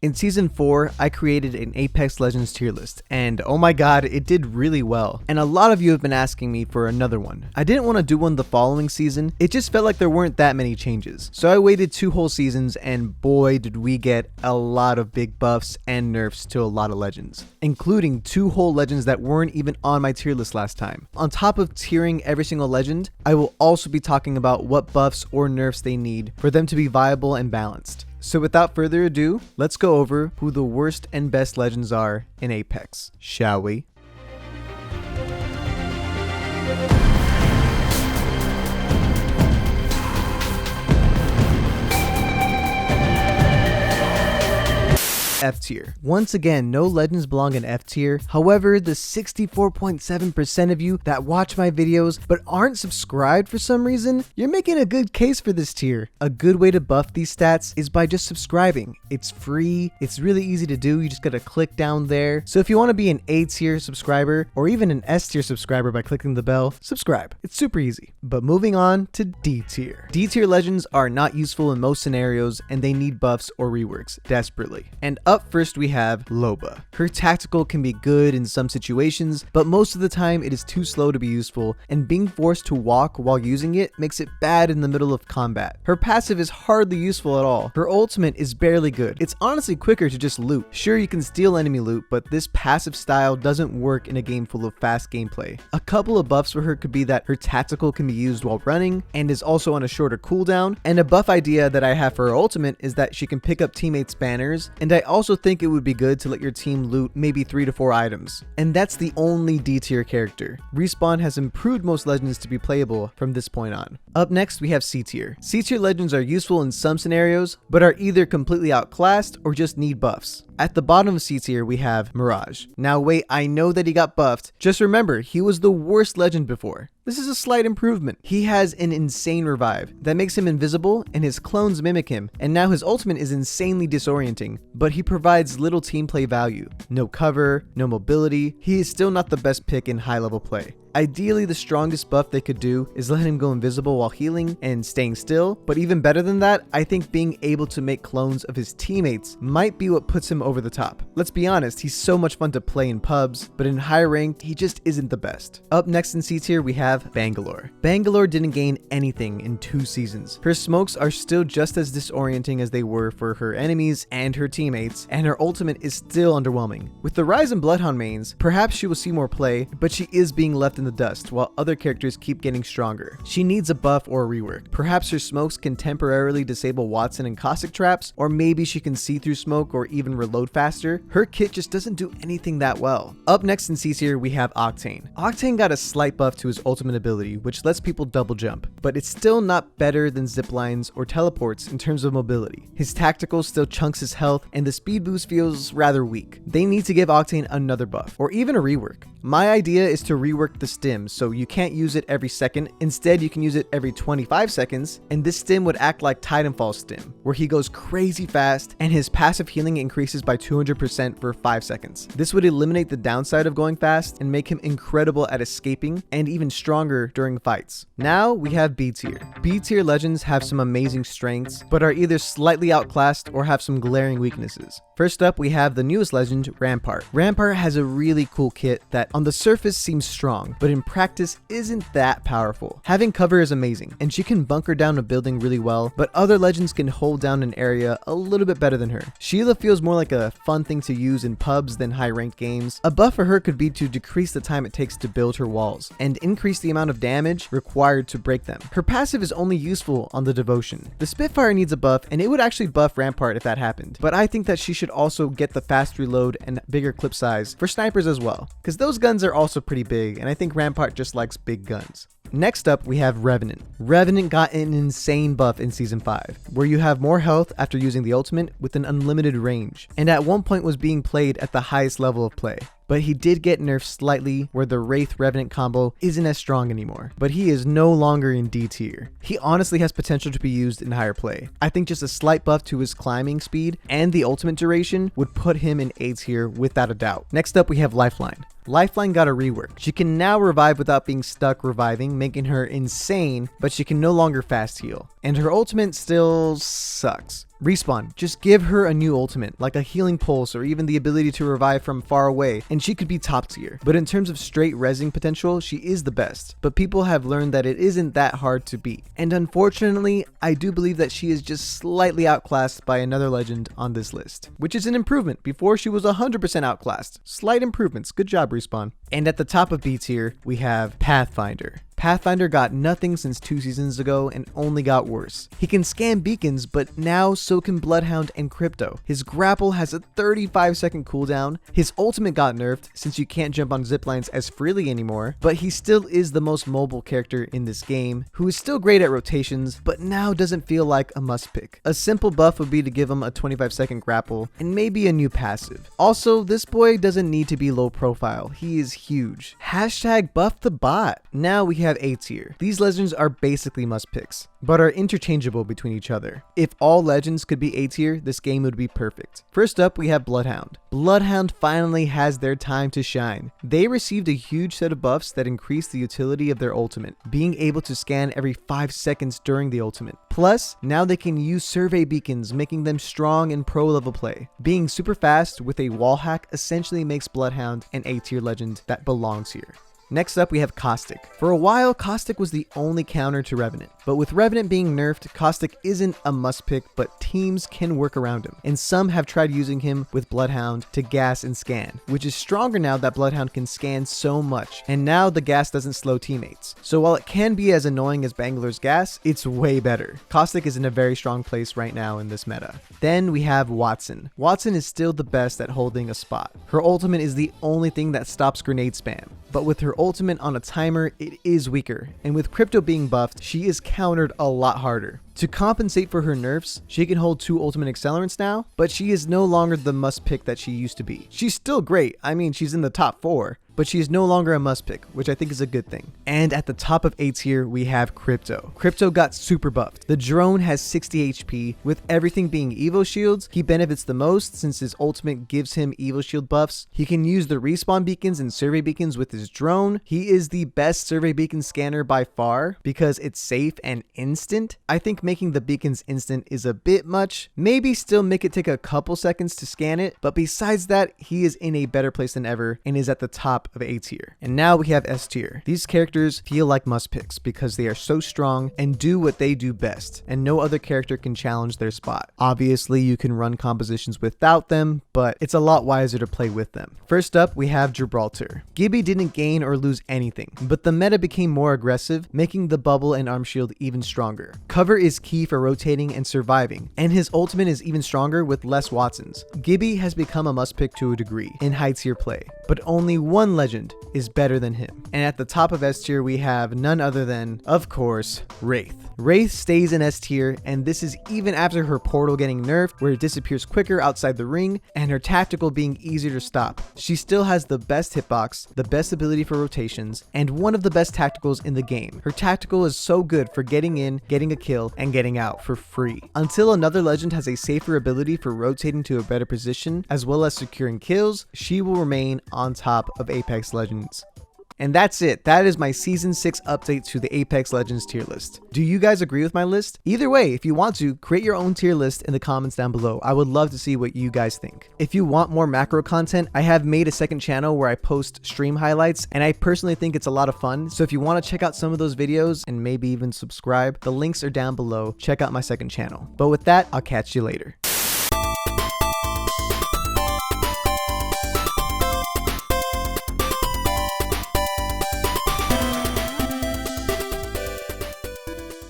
In Season 4, I created an Apex Legends tier list, and oh my god, it did really well. And a lot of you have been asking me for another one. I didn't want to do one the following season, it just felt like there weren't that many changes. So I waited 2 whole seasons, and boy did we get a lot of big buffs and nerfs to a lot of legends, including 2 whole legends that weren't even on my tier list last time. On top of tiering every single legend, I will also be talking about what buffs or nerfs they need for them to be viable and balanced. So without further ado, let's go over who the worst and best legends are in Apex, shall we? F tier. Once again, no legends belong in F tier. However, the 64.7% of you that watch my videos but aren't subscribed for some reason, you're making a good case for this tier. A good way to buff these stats is by just subscribing. It's free, it's really easy to do, you just gotta click down there. So if you want to be an A tier subscriber or even an S tier subscriber by clicking the bell, subscribe. It's super easy. But moving on to D tier. D tier legends are not useful in most scenarios and they need buffs or reworks desperately. And up first we have Loba. Her tactical can be good in some situations, but most of the time it is too slow to be useful, and being forced to walk while using it makes it bad in the middle of combat. Her passive is hardly useful at all. Her ultimate is barely good. It's honestly quicker to just loot. Sure, you can steal enemy loot, but this passive style doesn't work in a game full of fast gameplay. A couple of buffs for her could be that her tactical can be used while running and is also on a shorter cooldown, and a buff idea that I have for her ultimate is that she can pick up teammates' banners, and I also think it would be good to let your team loot maybe 3 to 4 items. And that's the only D tier character. Respawn has improved most legends to be playable from this point on. Up next we have C tier. C tier legends are useful in some scenarios, but are either completely outclassed or just need buffs. At the bottom of C tier we have Mirage. Now wait, I know that he got buffed. Just remember, he was the worst legend before. This is a slight improvement. He has an insane revive that makes him invisible and his clones mimic him, and now his ultimate is insanely disorienting, but he provides little team play value. No cover, no mobility, he is still not the best pick in high level play. Ideally, the strongest buff they could do is let him go invisible while healing and staying still, but even better than that, I think being able to make clones of his teammates might be what puts him over the top. Let's be honest, he's so much fun to play in pubs, but in high ranked, he just isn't the best. Up next in C tier, we have Bangalore. Bangalore didn't gain anything in 2 seasons. Her smokes are still just as disorienting as they were for her enemies and her teammates, and her ultimate is still underwhelming. With the rise in Bloodhound mains, perhaps she will see more play, but she is being left in the dust while other characters keep getting stronger. She needs a buff or a rework. Perhaps her smokes can temporarily disable Watson and caustic traps, or maybe she can see through smoke or even reload faster. Her kit just doesn't do anything that well. Up next in C tier, we have Octane. Octane got a slight buff to his ultimate ability, which lets people double jump, but it's still not better than ziplines or teleports in terms of mobility. His tactical still chunks his health, and the speed boost feels rather weak. They need to give Octane another buff, or even a rework. My idea is to rework the stim so you can't use it every second. Instead, you can use it every 25 seconds, and this stim would act like Titanfall's stim, where he goes crazy fast and his passive healing increases by 200% for 5 seconds. This would eliminate the downside of going fast and make him incredible at escaping and even stronger during fights. Now we have B tier. B tier legends have some amazing strengths, but are either slightly outclassed or have some glaring weaknesses. First up, we have the newest legend, Rampart. Rampart has a really cool kit that on the surface seems strong, but in practice isn't that powerful. Having cover is amazing, and she can bunker down a building really well, but other legends can hold down an area a little bit better than her. Sheila feels more like a fun thing to use in pubs than high ranked games. A buff for her could be to decrease the time it takes to build her walls, and increase the amount of damage required to break them. Her passive is only useful on the devotion. The Spitfire needs a buff, and it would actually buff Rampart if that happened, but I think that she should also get the fast reload and bigger clip size for snipers as well, because those guns are also pretty big, and I think Rampart just likes big guns. Next up, we have Revenant. Revenant got an insane buff in Season 5, where you have more health after using the ultimate with an unlimited range, and at one point was being played at the highest level of play. But he did get nerfed slightly, where the Wraith Revenant combo isn't as strong anymore, but he is no longer in D tier. He honestly has potential to be used in higher play. I think just a slight buff to his climbing speed and the ultimate duration would put him in A tier without a doubt. Next up, we have Lifeline. Lifeline got a rework. She can now revive without being stuck reviving, making her insane, but she can no longer fast heal. And her ultimate still sucks. Respawn, just give her a new ultimate, like a healing pulse or even the ability to revive from far away, and she could be top tier. But in terms of straight rezzing potential, she is the best. But people have learned that it isn't that hard to beat. And unfortunately, I do believe that she is just slightly outclassed by another legend on this list, which is an improvement. Before, she was 100% outclassed. Slight improvements. Good job, Respawn. And at the top of B tier, we have Pathfinder. Pathfinder got nothing since 2 seasons ago and only got worse. He can scan beacons, but now so can Bloodhound and Crypto. His grapple has a 35-second cooldown. His ultimate got nerfed since you can't jump on ziplines as freely anymore, but he still is the most mobile character in this game, who is still great at rotations, but now doesn't feel like a must pick. A simple buff would be to give him a 25-second grapple and maybe a new passive. Also, this boy doesn't need to be low profile. He is huge. Hashtag buff the bot. Now we have A tier. These legends are basically must picks, but are interchangeable between each other. If all legends could be A tier, this game would be perfect. First up, we have Bloodhound. Bloodhound finally has their time to shine. They received a huge set of buffs that increased the utility of their ultimate, being able to scan every 5 seconds during the ultimate. Plus, now they can use survey beacons, making them strong in pro level play. Being super fast with a wall hack essentially makes Bloodhound an A tier legend that belongs here. Next up, we have Caustic. For a while, Caustic was the only counter to Revenant, but with Revenant being nerfed, Caustic isn't a must pick, but teams can work around him, and some have tried using him with Bloodhound to gas and scan, which is stronger now that Bloodhound can scan so much, and now the gas doesn't slow teammates. So while it can be as annoying as Bangalore's gas, it's way better. Caustic is in a very strong place right now in this meta. Then we have Wattson. Wattson is still the best at holding a spot. Her ultimate is the only thing that stops grenade spam, but with her ultimate on a timer, it is weaker, and with Crypto being buffed, she is countered a lot harder. To compensate for her nerfs, she can hold 2 ultimate accelerants now, but she is no longer the must pick that she used to be. She's still great, I mean she's in the top 4, but she is no longer a must pick, which I think is a good thing. And at the top of A tier, we have Crypto. Crypto got super buffed. The drone has 60 HP. With everything being Evo shields, he benefits the most since his ultimate gives him Evo shield buffs. He can use the respawn beacons and survey beacons with his drone. He is the best survey beacon scanner by far because it's safe and instant. I think making the beacons instant is a bit much. Maybe still make it take a couple seconds to scan it, but besides that, he is in a better place than ever and is at the top of A tier. And now we have S tier. These characters feel like must picks because they are so strong and do what they do best, and no other character can challenge their spot. Obviously, you can run compositions without them, but it's a lot wiser to play with them. First up, we have Gibraltar. Gibby didn't gain or lose anything, but the meta became more aggressive, making the bubble and arm shield even stronger. Cover is key for rotating and surviving, and his ultimate is even stronger with less Watsons. Gibby has become a must pick to a degree in high tier play, but only one legend is better than him. And at the top of S tier, we have none other than, of course, Wraith. Wraith stays in S tier, and this is even after her portal getting nerfed, where it disappears quicker outside the ring, and her tactical being easier to stop. She still has the best hitbox, the best ability for rotations, and one of the best tacticals in the game. Her tactical is so good for getting in, getting a kill, and getting out for free. Until another legend has a safer ability for rotating to a better position, as well as securing kills, she will remain on top of Apex Legends. And that's it. That is my Season 6 update to the Apex Legends tier list. Do you guys agree with my list? Either way, if you want to, create your own tier list in the comments down below. I would love to see what you guys think. If you want more macro content, I have made a second channel where I post stream highlights, and I personally think it's a lot of fun. So if you want to check out some of those videos and maybe even subscribe, the links are down below. Check out my second channel. But with that, I'll catch you later.